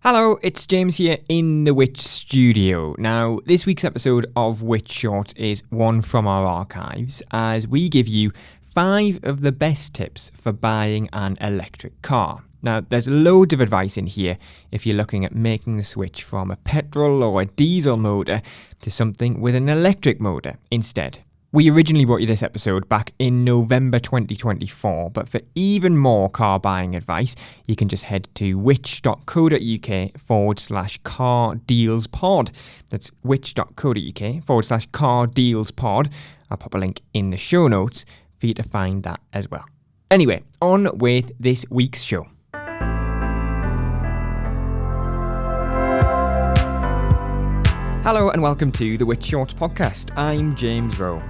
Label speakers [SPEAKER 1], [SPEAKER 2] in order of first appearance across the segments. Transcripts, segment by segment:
[SPEAKER 1] Hello, it's James here in the Which Studio. Now, this week's episode of Which Short is one from our archives, as we give you 5 of the best tips for buying an electric car. Now, there's loads of advice in here if you're looking at making the switch from a petrol or a diesel motor to something with an electric motor instead. We originally brought you this episode back in November 2024, but for even more car buying advice, you can just head to which.co.uk/car deals pod. That's which.co.uk/car deals pod. I'll pop a link in the show notes for you to find that as well. Anyway, on with this week's show. Hello and welcome to the Which Shorts podcast. I'm James Rowe.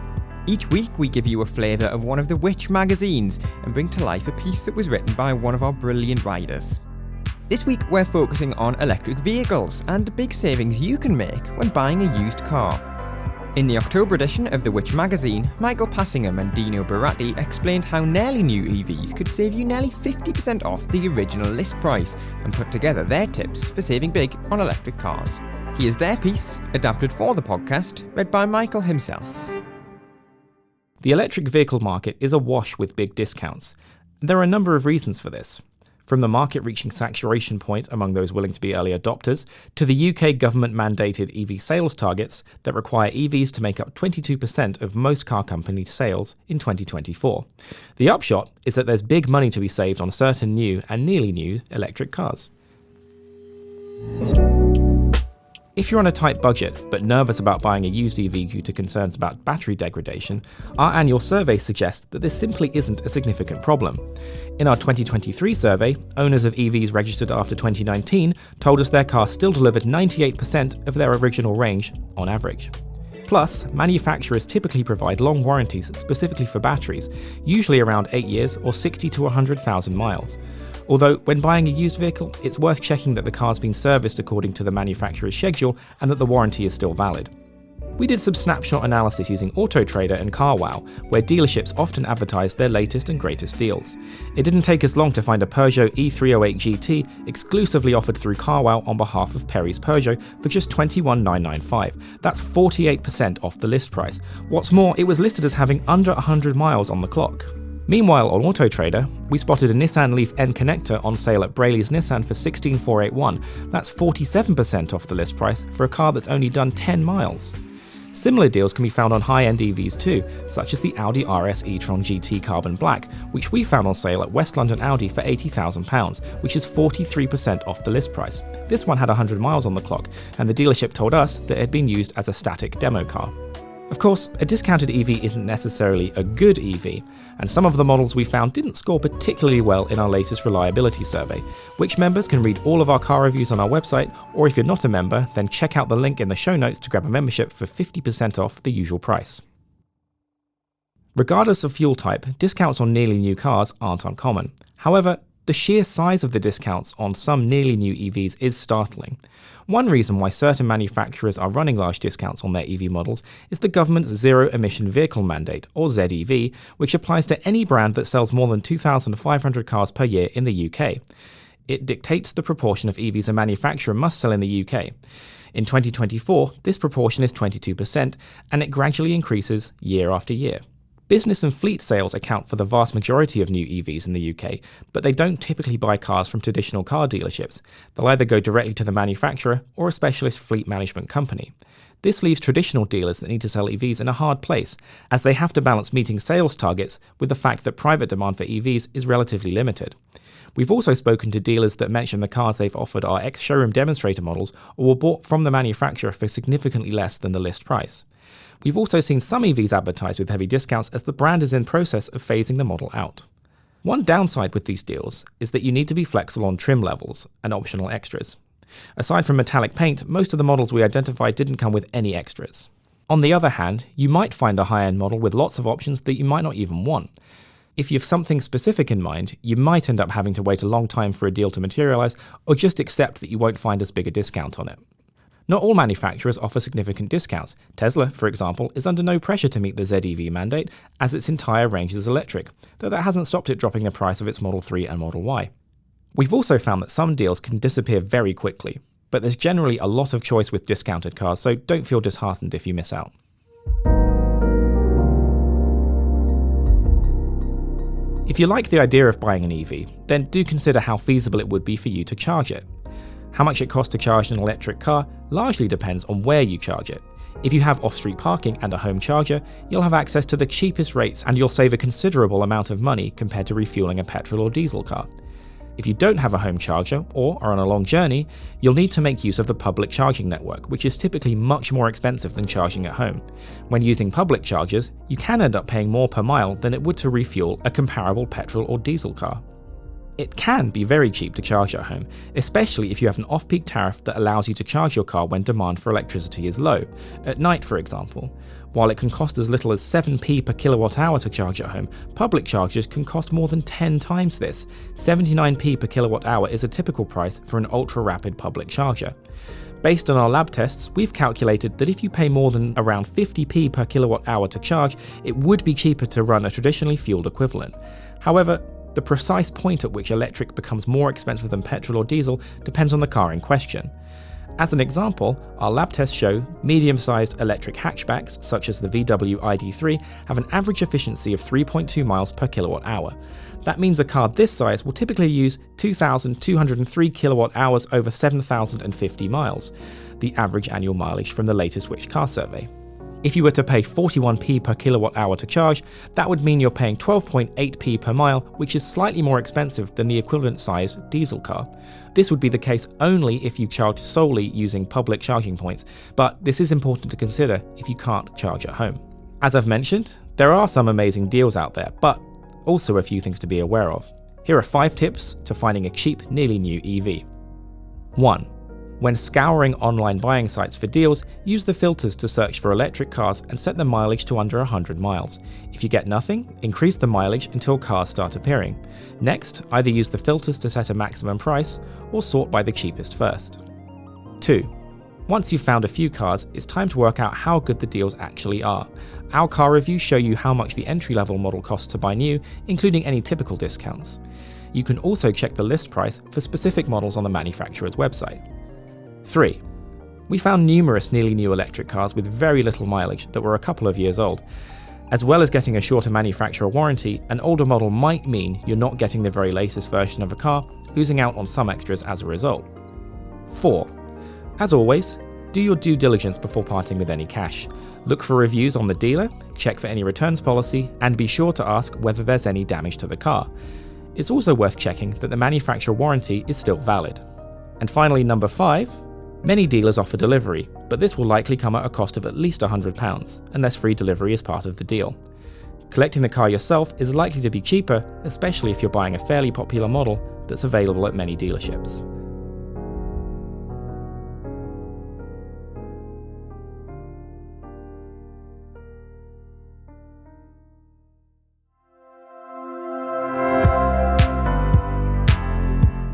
[SPEAKER 1] Each week we give you a flavour of one of the Which magazines and bring to life a piece that was written by one of our brilliant writers. This week we're focusing on electric vehicles and the big savings you can make when buying a used car. In the October edition of the Which magazine, Michael Passingham and Dino Baratti explained how nearly new EVs could save you nearly 50% off the original list price and put together their tips for saving big on electric cars. Here's their piece, adapted for the podcast, read by Michael himself.
[SPEAKER 2] The electric vehicle market is awash with big discounts. There are a number of reasons for this. From the market reaching saturation point among those willing to be early adopters, to the UK government-mandated EV sales targets that require EVs to make up 22% of most car company sales in 2024. The upshot is that there's big money to be saved on certain new and nearly new electric cars. If you're on a tight budget, but nervous about buying a used EV due to concerns about battery degradation, our annual survey suggests that this simply isn't a significant problem. In our 2023 survey, owners of EVs registered after 2019 told us their car still delivered 98% of their original range on average. Plus, manufacturers typically provide long warranties specifically for batteries, usually around 8 years or 60 to 100,000 miles. Although, when buying a used vehicle, it's worth checking that the car's been serviced according to the manufacturer's schedule and that the warranty is still valid. We did some snapshot analysis using AutoTrader and CarWow, where dealerships often advertise their latest and greatest deals. It didn't take us long to find a Peugeot E308 GT exclusively offered through CarWow on behalf of Perry's Peugeot for just $21,995. That's 48% off the list price. What's more, it was listed as having under 100 miles on the clock. Meanwhile, on AutoTrader, we spotted a Nissan Leaf N connector on sale at Braley's Nissan for $16,481. That's 47% off the list price for a car that's only done 10 miles. Similar deals can be found on high-end EVs too, such as the Audi RS e-tron GT Carbon Black, which we found on sale at West London Audi for £80,000, which is 43% off the list price. This one had 100 miles on the clock, and the dealership told us that it had been used as a static demo car. Of course, a discounted EV isn't necessarily a good EV, and some of the models we found didn't score particularly well in our latest reliability survey. Which members can read all of our car reviews on our website, or if you're not a member, then check out the link in the show notes to grab a membership for 50% off the usual price. Regardless of fuel type, discounts on nearly new cars aren't uncommon. However, the sheer size of the discounts on some nearly new EVs is startling. One reason why certain manufacturers are running large discounts on their EV models is the government's Zero Emission Vehicle Mandate, or ZEV, which applies to any brand that sells more than 2,500 cars per year in the UK. It dictates the proportion of EVs a manufacturer must sell in the UK. In 2024, this proportion is 22%, and it gradually increases year after year. Business and fleet sales account for the vast majority of new EVs in the UK, but they don't typically buy cars from traditional car dealerships. They'll either go directly to the manufacturer or a specialist fleet management company. This leaves traditional dealers that need to sell EVs in a hard place, as they have to balance meeting sales targets with the fact that private demand for EVs is relatively limited. We've also spoken to dealers that mention the cars they've offered are ex-showroom demonstrator models or were bought from the manufacturer for significantly less than the list price. We've also seen some EVs advertised with heavy discounts as the brand is in process of phasing the model out. One downside with these deals is that you need to be flexible on trim levels and optional extras. Aside from metallic paint, most of the models we identified didn't come with any extras. On the other hand, you might find a high-end model with lots of options that you might not even want. If you have something specific in mind, you might end up having to wait a long time for a deal to materialize, or just accept that you won't find as big a discount on it. Not all manufacturers offer significant discounts. Tesla, for example, is under no pressure to meet the ZEV mandate, as its entire range is electric, though that hasn't stopped it dropping the price of its Model 3 and Model Y. We've also found that some deals can disappear very quickly, but there's generally a lot of choice with discounted cars, so don't feel disheartened if you miss out. If you like the idea of buying an EV, then do consider how feasible it would be for you to charge it. How much it costs to charge an electric car largely depends on where you charge it. If you have off-street parking and a home charger, you'll have access to the cheapest rates and you'll save a considerable amount of money compared to refueling a petrol or diesel car. If you don't have a home charger or are on a long journey, you'll need to make use of the public charging network, which is typically much more expensive than charging at home. When using public chargers, you can end up paying more per mile than it would to refuel a comparable petrol or diesel car. It can be very cheap to charge at home, especially if you have an off-peak tariff that allows you to charge your car when demand for electricity is low, at night for example. While it can cost as little as 7p per kilowatt hour to charge at home, public chargers can cost more than 10 times this. 79p per kilowatt hour is a typical price for an ultra-rapid public charger. Based on our lab tests, we've calculated that if you pay more than around 50p per kilowatt hour to charge, it would be cheaper to run a traditionally fueled equivalent. However, the precise point at which electric becomes more expensive than petrol or diesel depends on the car in question. As an example, our lab tests show medium-sized electric hatchbacks, such as the VW ID3, have an average efficiency of 3.2 miles per kilowatt hour. That means a car this size will typically use 2,203 kilowatt hours over 7,050 miles, the average annual mileage from the latest Which? Car survey. If you were to pay 41p per kilowatt hour to charge, that would mean you're paying 12.8p per mile, which is slightly more expensive than the equivalent sized diesel car. This would be the case only if you charge solely using public charging points, but this is important to consider if you can't charge at home. As I've mentioned, there are some amazing deals out there, but also a few things to be aware of. Here are 5 tips to finding a cheap, nearly new EV. 1. When scouring online buying sites for deals, use the filters to search for electric cars and set the mileage to under 100 miles. If you get nothing, increase the mileage until cars start appearing. Next, either use the filters to set a maximum price or sort by the cheapest first. 2. Once you've found a few cars, it's time to work out how good the deals actually are. Our car reviews show you how much the entry-level model costs to buy new, including any typical discounts. You can also check the list price for specific models on the manufacturer's website. 3. We found numerous nearly new electric cars with very little mileage that were a couple of years old. As well as getting a shorter manufacturer warranty, an older model might mean you're not getting the very latest version of a car, losing out on some extras as a result. 4. As always, do your due diligence before parting with any cash. Look for reviews on the dealer, check for any returns policy, and be sure to ask whether there's any damage to the car. It's also worth checking that the manufacturer warranty is still valid. And finally, number 5. Many dealers offer delivery, but this will likely come at a cost of at least £100, unless free delivery is part of the deal. Collecting the car yourself is likely to be cheaper, especially if you're buying a fairly popular model that's available at many dealerships.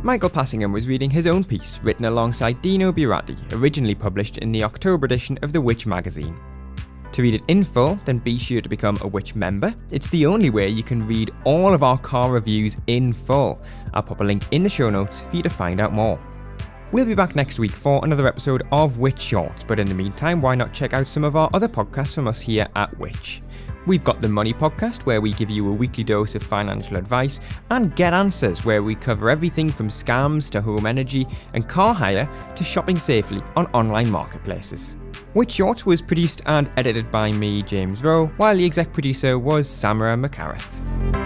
[SPEAKER 1] Michael Passingham was reading his own piece written alongside Dino Burati, originally published in the October edition of The Which magazine. To read it in full, then be sure to become a Which member. It's the only way you can read all of our car reviews in full. I'll pop a link in the show notes for you to find out more. We'll be back next week for another episode of Which Shorts, but in the meantime, why not check out some of our other podcasts from us here at Which. We've got the Money Podcast, where we give you a weekly dose of financial advice, and Get Answers, where we cover everything from scams to home energy and car hire to shopping safely on online marketplaces. Which Short was produced and edited by me, James Rowe, while the exec producer was Samara McCarrath.